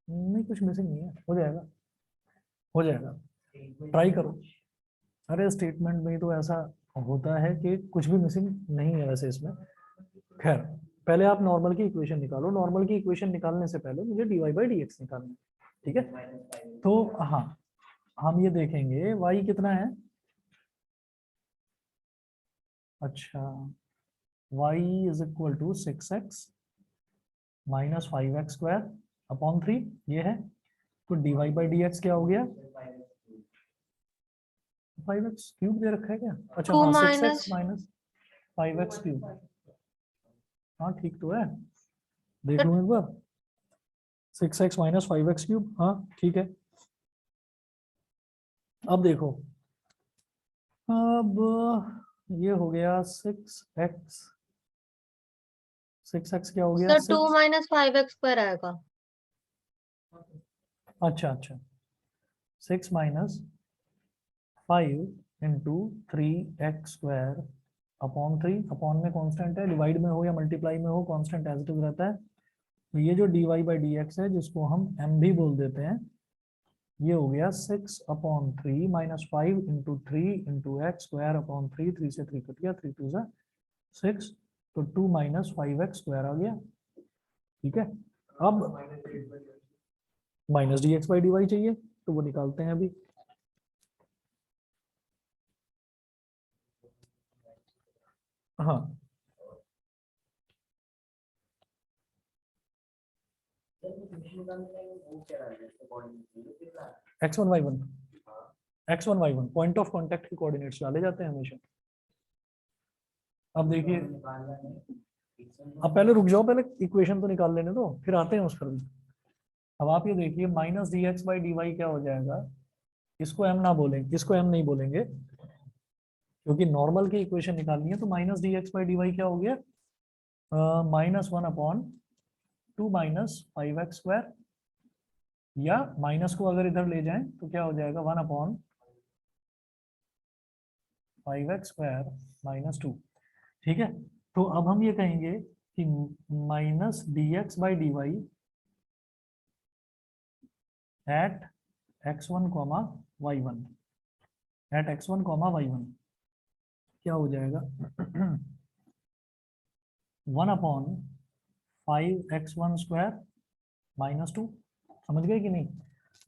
नहीं कुछ मिसिंग नहीं है, हो जाएगा, हो जाएगा, ट्राई करो. अरे स्टेटमेंट में तो ऐसा होता है कि कुछ भी मिसिंग नहीं है वैसे इसमें. खैर पहले आप नॉर्मल की इक्वेशन निकालो, नॉर्मल की इक्वेशन निकालने से पहले मुझे dy/dx निकालना है, ठीक है. तो हाँ हम ये देखेंगे y कितना है, अच्छा y is equal to 6x minus 5x square upon 3, ये है. तो dy/dx क्या हो गया, 5x क्यूब दे रखा है क्या, अच्छा 2 हाँ 6x minus minus 5x cube, हाँ ठीक तो है, देख लूँ एक बार. 6x माइनस 5x क्यूब, हाँ ठीक है. अब देखो, अब ये हो गया 6x 6x क्या हो गया? सर 2 माइनस 5x² आएगा। अच्छा अच्छा, 6 minus 5 into 3x² upon 3, upon में कांस्टेंट है, डिवाइड में हो या मल्टीप्लाई में हो कांस्टेंट एज इट इज रहता है। तो ये जो dy बाई डी एक्स है, जिसको हम m भी बोल देते हैं, ये हो गया 6/3 minus 5 into 3 into x² upon 3, 3 से 3 कट गया, 3 2 जा 6, तो 2 माइनस 5x² आ गया। ठीक है, अब minus d x by d y चाहिए, तो वो निकालते हैं अभी। हाँ, x1 y1 point of contact के कोऑर्डिनेट्स डाले जाते हैं हमेशा। अब देखिए, अब पहले रुक जाओ, पहले इक्वेशन तो निकाल लेने दो, फिर आते हैं उस पर भी। अब आप ये देखिए, minus d x by d y क्या हो जाएगा, इसको m ना बोलेंगे, इसको m नहीं बोलेंगे, क्योंकि नॉर्मल की इक्वेशन निकालनी है। तो minus d x by d y क्या हो गया, -1/2 माइनस 5x², या माइनस को अगर इधर ले जाएं तो क्या हो जाएगा, 1/5x² माइनस 2। ठीक है, तो अब हम ये कहेंगे कि minus d x by d y at x1 comma y1, at x1 comma y1 क्या हो जाएगा 1/5x1² माइनस 2। समझ गए कि नहीं?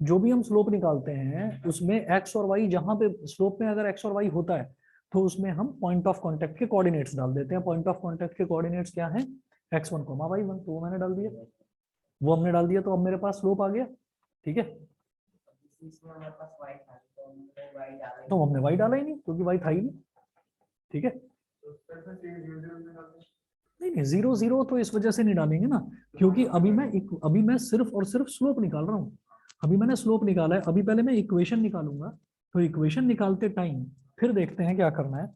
जो भी हम स्लोप निकालते हैं उसमें x और y, जहां पे स्लोप में अगर x और y होता है तो उसमें हम पॉइंट ऑफ कांटेक्ट के कोऑर्डिनेट्स डाल देते हैं। पॉइंट ऑफ कांटेक्ट के कोऑर्डिनेट्स क्या हैं, x1 कॉमा y1, तो वो मैंने डाल दिया, वो हमने डाल दिया, तो अब मेरे पास स्लोप आ गया। ठीक है, तो हमने y डाला ही नहीं, क्योंकि y था ही नहीं। ठीक है, नहीं नहीं, 0 0 तो इस वजह से नहीं डालेंगे ना, क्योंकि अभी मैं सिर्फ और सिर्फ स्लोप निकाल रहा हूँ। अभी मैंने स्लोप निकाला है, अभी पहले मैं इक्वेशन निकालूंगा। तो इक्वेशन निकालते टाइम फिर देखते हैं क्या करना है।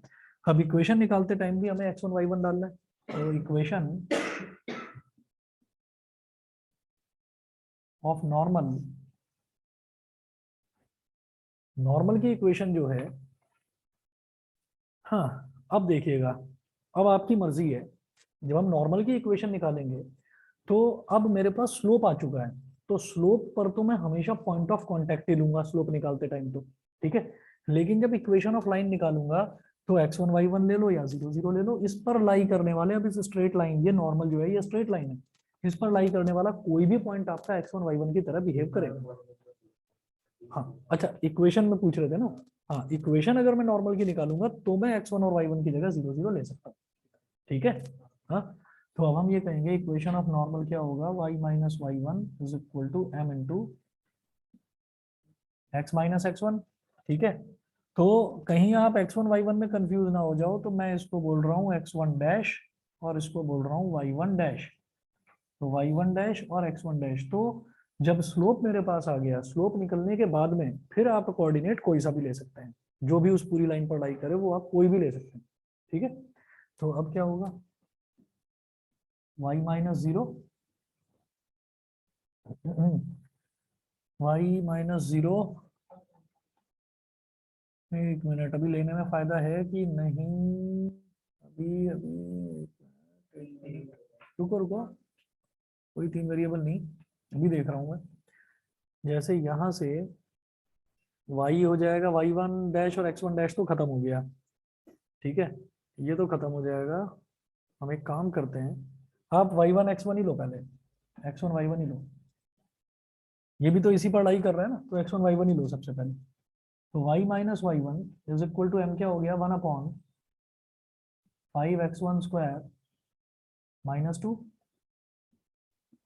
अब इक्वेशन निकालते टाइम भी हमें x1 y1 डालना है। तो इक्वेशन ऑफ नॉर्मल, नॉर्मल की इक्वेशन जो है, हाँ अब देखिएगा, अब आपकी मर्जी है, जब हम नॉर्मल की इक्वेशन निकालेंगे तो अब मेरे पास स्लोप आ चुका है, तो स्लोप पर तो मैं हमेशा पॉइंट ऑफ कांटेक्ट ही लूंगा स्लोप निकालते टाइम तो। ठीक है, लेकिन जब इक्वेशन ऑफ लाइन निकालूंगा तो x1 y1 ले लो या 0 0 ले लो, इस पर लाई करने वाले, अब इस स्ट्रेट लाइन, ये नॉर्मल जो है ये स्ट्रेट लाइन है, इस पर लाई करने वाला कोई भी पॉइंट आपका x1 y1 की तरह बिहेव करेगा। हाँ अच्छा, इक्वेशन में पूछ रहे थे ना, हाँ इक्वेशन अगर मैं नॉर्मल की निकालूंगा तो मैं x1 और y1 की जगह 0 0 ले सकता हूँ। ठीक है, हाँ, तो अब हम ये कहेंगे इक्वेशन ऑफ नॉर्मल क्या होगा, y minus y1 is equal to m into x minus x1। ठीक है, तो कहीं आप x1 y1 में कंफ्यूज ना हो जाओ, तो मैं इसको बोल रहा हूँ x1 डैश और इसको बोल रहा हूँ y1 डैश। तो y1 डैश और x1 डैश, तो जब स्लोप मेरे पास आ गया, स्लोप निकलने के बाद में फिर आप कोऑर्डिनेट कोई सा भी ले सकते हैं, जो भी उस पूरी लाइन पर लाई करे वो आप कोई भी ले सकते हैं। ठीक है, तो अब क्या होगा, y माइनस 0, y माइनस 0, एक मिनट, अभी लेने में फायदा है कि नहीं, अभी अभी रुको रुको, कोई 3 वेरिएबल नहीं, अभी देख रहा हूँ मैं। जैसे यहाँ से y हो जाएगा y1 डैश और x1 डैश तो खत्म हो गया। ठीक है, ये तो खत्म हो जाएगा। हम एक काम करते हैं, आप y1 x1 ही लो, पहले x1 y1 ही लो, ये भी तो इसी पर लाई कर रहा है ना, तो x1 y1 ही लो सबसे पहले। तो y minus y1 is equal to m क्या हो गया, 1/5x1² minus 2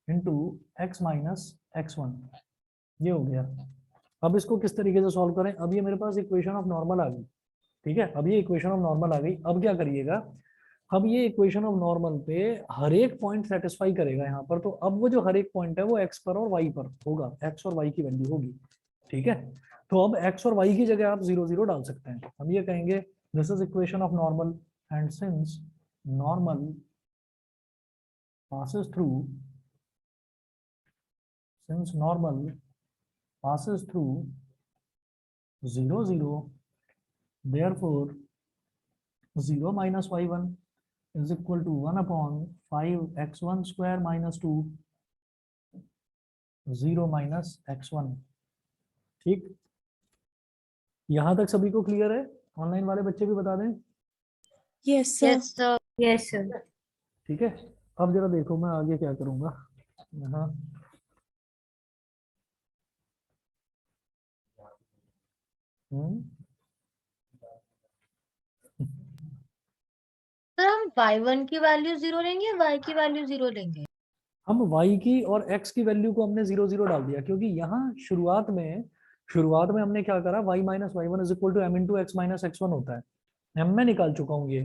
into x minus x1, ये हो गया। अब इसको किस तरीके से सॉल्व करें, अब ये मेरे पास इक्वेशन ऑफ नॉर्मल आ गई। ठीक है, अब ये इक्वेशन ऑफ नॉर्मल आ गई, अब क्या करिएगा, अब ये इक्वेशन ऑफ नॉर्मल पे हर एक पॉइंट सेटिस्फाई करेगा यहाँ पर, तो अब वो जो हर एक पॉइंट है वो x पर और y पर होगा, x और y की वैल्यू होगी। ठीक है, तो अब x और y की जगह आप 0 0 डाल सकते हैं। हम ये कहेंगे this is equation of normal, and since normal passes through, since normal passes through 0 0, therefore 0 minus y1 is equal to 1 upon 5x1 square minus 2, 0 minus x1। ठीक, यहां तक सभी को क्लियर है? ऑनलाइन वाले बच्चे भी बता दें। Yes sir. Yes sir. Yes sir. ठीक है, अब जरा देखो मैं आगे क्या करूंगा। यहाँ सर हम y1 की वैल्यू 0 लेंगे या y की वैल्यू 0 लेंगे? हम y की और x की वैल्यू को हमने 0 0 डाल दिया, क्योंकि यहाँ शुरुआत में हमने क्या करा, y minus y one is equal to m into x minus x one होता है। एम में निकाल चुका हूँ ये,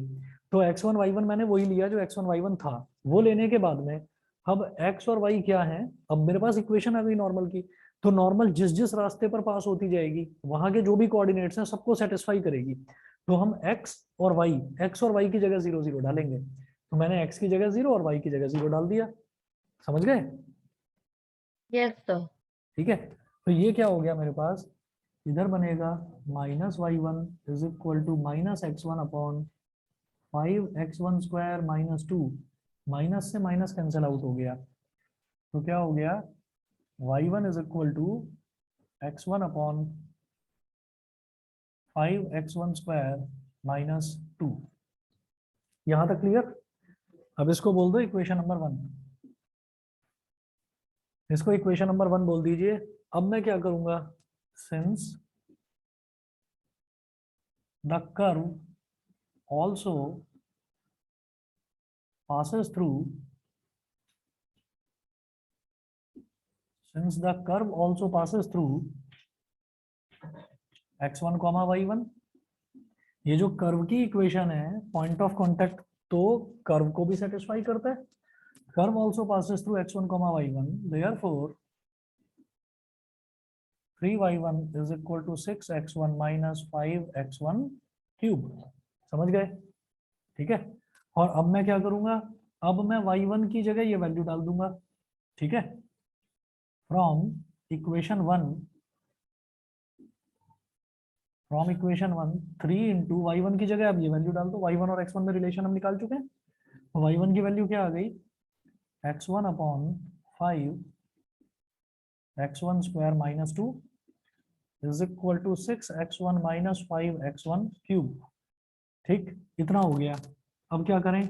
तो x1 y1 मैंने वही लिया जो x1 y1 था। वो लेने के बाद में अब x और y क्या है, अब मेरे पास इक्वेशन आ गई नॉर्मल की, तो नॉर्मल जिस जिस रास्ते पर पास होती जाएगी वहां के जो भी कोऑर्डिनेट्स हैं सबको सेटिस्फाई करेगी। तो हम x और y की जगह 0 0 डालेंगे। तो मैंने x की जगह 0 और y की जगह 0 डाल दिया। समझ गए? Yes sir. ठीक है, तो ये क्या हो गया मेरे पास, इधर बनेगा minus y1 is equal to minus x1 upon 5x1 square minus 2, minus से माइनस कैंसिल आउट हो गया, तो क्या हो गया, y1 is equal to x1 upon 5x1 square minus 2। यहां तक क्लियर? अब इसको बोल दो इक्वेशन नंबर 1, इसको इक्वेशन नंबर 1 बोल दीजिए। अब मैं क्या करूंगा, since the curve also passes through, since the curve also passes through x1 comma y1, ये जो कर्व की इक्वेशन है पॉइंट ऑफ कांटेक्ट तो कर्व को भी सेटिस्फाई करता है। Curve also passes through x1 comma y1, therefore 3y1 is equal to 6x1 minus 5x1 cube. समझ गए? ठीक है, और अब मैं क्या करूंगा, अब मैं y1 की जगह ये वैल्यू डाल दूंगा। ठीक है, फ्रॉम इक्वेशन 1 3 इंटू y1 की जगह अब ये वैल्यू डाल दो। y1 और x1 में रिलेशन हम निकाल चुके हैं। y1 की वैल्यू क्या आ गई, x1 upon 5 x1 square minus 2 is equal to 6x1 minus 5x1 cube. ठीक, इतना हो गया। अब क्या करें,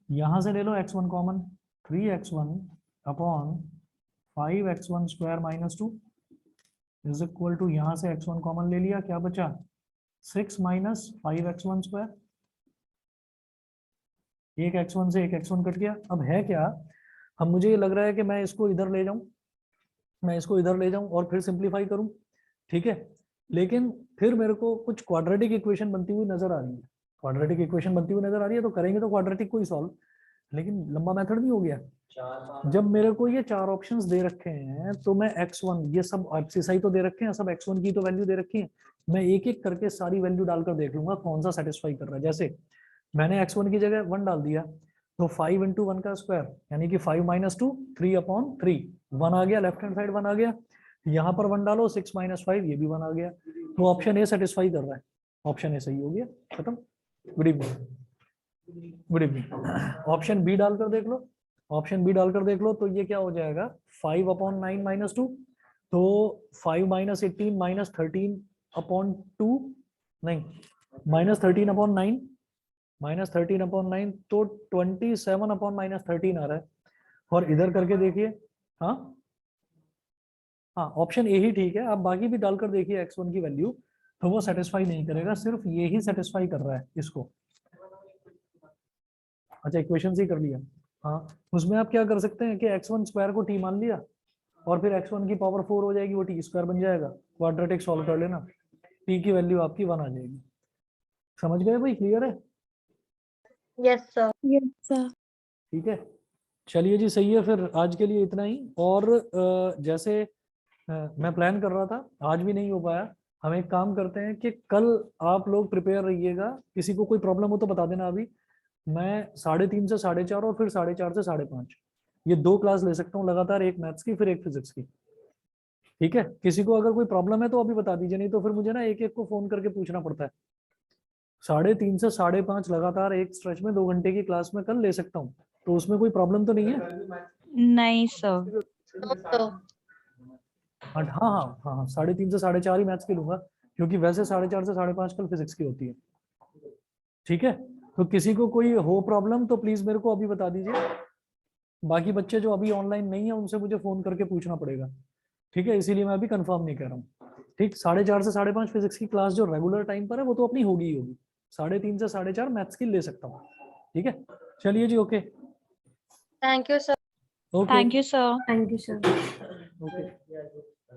यहां से ले लो x1 common, 3x1 upon 5x1 square minus 2 is equal to, यहां से x1 कॉमन ले लिया, क्या बचा 6 माइनस 5x1 स्क्वायर, एक x1 से एक x1 कट गया। अब है क्या, अब मुझे ये लग रहा है कि मैं इसको इधर ले जाऊं, मैं इसको इधर ले जाऊं और फिर सिंप्लीफाई करूं। ठीक है, लेकिन फिर मेरे को कुछ क्वाड्रेटिक इक्वेशन बनती हुई नजर आ रही है, क्वाड्रेटिक इक्वेशन बनती हुई नजर आ रही है, तो करेंगे तो क्वाड्रेटिक को ही सॉल्व, लेकिन लंबा मेथड नहीं हो गया। जब मेरे को ये 4 ऑप्शंस दे रखे हैं तो मैं x1, ये सब एब्सिसाई तो दे रखे हैं, सब x1 की तो वैल्यू दे रखी है, मैं एक एक करके सारी वैल्यू डालकर देख लूंगा कौन सा सेटिस्फाई कर रहा है। जैसे मैंने x1 की जगह 1 डाल दिया, तो 5 इंटू 1 का स्क्वायर यानी कि 5 माइनस 2 3 अपॉन 3, 1 आ गया, लेफ्ट हैंड साइड 1 आ गया। यहाँ पर 1 डालो, 6 माइनस 5, ये भी 1 आ गया, तो ऑप्शन ए सेटिस्फाई कर रहा है, ऑप्शन ए सही हो गया, खत्म। Good evening, good evening. Option B डालकर देख लो, ऑप्शन बी डालकर देख लो, तो ये क्या हो जाएगा 5 अपॉन 9 माइनस 2, तो 5 माइनस 18 माइनस 13 अपॉन 2, नहीं माइनस 13 अपॉन 9, माइनस 13 अपॉन 9, तो 27 अपॉन माइनस 13 आ रहा है। और इधर करके देखिए, हाँ हाँ ऑप्शन ए ही ठीक है, आप बाकी भी डालकर देखिए x1 की वैल्यू, तो वो सेटिस्फाई नहीं करेगा, सिर्फ ये ही सेटिस्फाई कर रहा है इसको। अच्छा इक्वेशन से ही कर लिया, हाँ उसमें आप क्या कर सकते हैं कि x1 स्क्वायर को t मान लिया और फिर x1 की पावर 4 हो जाएगी, वो t स्क्वायर बन जाएगा, क्वाड्रेटिक सॉल्व कर लेना, t की वैल्यू आपकी 1 आ जाएगी। समझ गए भाई, क्लियर है? Yes sir. Yes sir. ठीक है, चलिए जी सही है, फिर आज के लिए इतना ही। और जैसे मैं प्लान कर रहा था, आज भी नहीं हो पाया, हम एक काम करते हैं कि कल आप लोग प्रिपेयर रहिएगा, किसी को कोई प्रॉब्लम हो तो बता देना अभी, मैं 3:30 से 4:30 और फिर 4:30 से 5:30 ये 2 क्लास ले सकता हूँ लगातार, एक मैथ्स की फिर एक फिजिक्स की। ठीक है, किसी को अगर कोई प्रॉब्लम है तो अभी बता दीजिए, नहीं तो फिर मुझे ना एक एक को फोन करके पूछना पड़ता है। 3:30 से 5:30 लगातार एक स्ट्रेच में 2 घंटे की क्लास में कल ले सकता हूँ, तो उसमें कोई प्रॉब्लम तो नहीं है? नहीं सर। तो हाँ हाँ हाँ हाँ, 3:30 से 4:30 ही मैथ्स की लूंगा, क्योंकि वैसे 4:30 से 5:30 कल फिजिक्स की होती है। ठीक है, तो किसी को कोई हो प्रॉब्लम तो प्लीज मेरे को अभी बता दीजिए। बाकी बच्चे जो अभी ऑनलाइन नहीं है उनसे मुझे फोन करके पूछना पड़ेगा। ठीक है, इसीलिए मैं अभी कंफर्म नहीं कर रहा हूँ। ठीक, 4:30 से 5:30 फिजिक्स की क्लास जो रेगुलर टाइम पर है वो तो अपनी होगी ही होगी। 3:30 से 4:30 मैथ्स की ले सकता हूँ। ठीक है, चलिए जी, okay thank you sir. Okay thank you sir. Thank you sir. Okay.